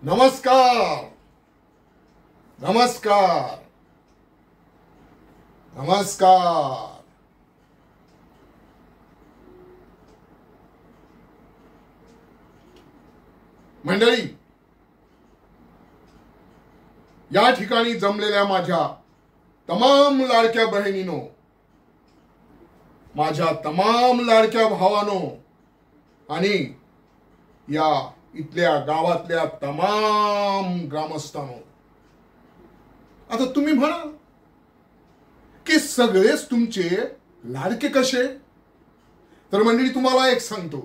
नमस्कार नमस्कार नमस्कार। मंडळी, या ठिकाणी जमलेल्या माझ्या तमाम लाडक्या बहिणींनो, माझ्या तमाम लाडक्या भावांनो आणि या इथल्या गावातल्या तमाम ग्रामस्थांनो, आता तुम्ही म्हणाल की सगळेच तुमचे लाडके कसे? तर मंडळी, तुम्हाला एक सांगतो,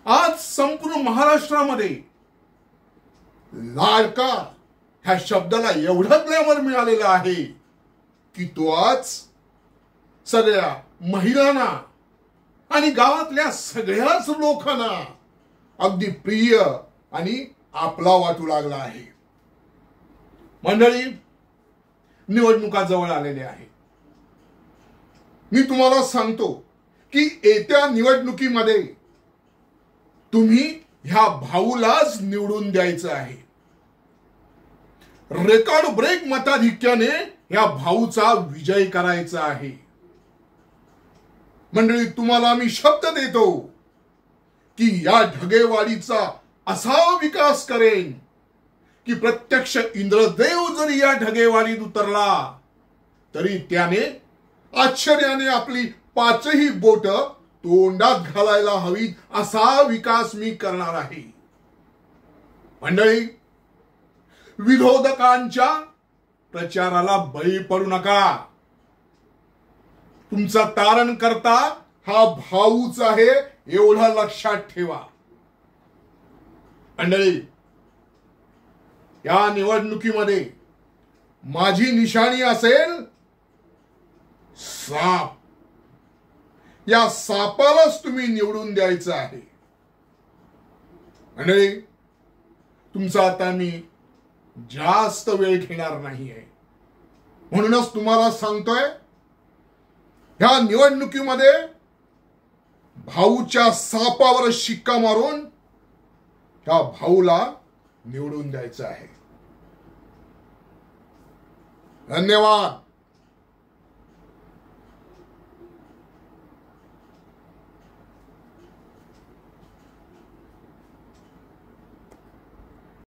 आज संपूर्ण महाराष्ट्रामध्ये लाडका ह्या शब्दाला एवढं ग्लॅमर मिळालेलं आहे की तो आज सगळ्या महिलांना आणि गावातल्या सगळ्याच लोकांना अगदी प्रिय आणि आपला वाटू लागला आहे। मंडळी, निवडणुका जवळ आलेल्या आहेत। मी तुम्हाला सांगतो की येत्या निवडणुकीमध्ये तुम्ही ह्या भाऊलाच निवडून द्यायचं आहे। रेकॉर्ड ब्रेक मताधिक्याने ह्या भाऊचा विजय करायचा आहे। मंडळी, तुम्हाला मी शब्द देतो की या ढगेवाडीचा असा विकास करेन की प्रत्यक्ष इंद्रदेव जरी या ढगेवाडीत उतरला तरी त्याने आश्चर्याने आपली पाचही बोट तोंडात घालायला हवी असा विकास मी करणार आहे। मंडळी, विरोधकांच्या प्रचाराला बळी पडू नका। तुमचा तारण करता हा भाऊच आहे, एवढं लक्षात ठेवा। मंडळी, या निवडणुकीमध्ये माझी निशाणी असेल साप। या सापालाच तुम्ही निवडून द्यायचं आहे। मंडळी, तुमचा आता मी जास्त वेळ घेणार नाहीये, म्हणूनच तुम्हाला सांगतोय, ह्या निवडणुकीमध्ये भाऊच्या सापावर शिक्का मारून ह्या भाऊला निवडून द्यायचं आहे। धन्यवाद।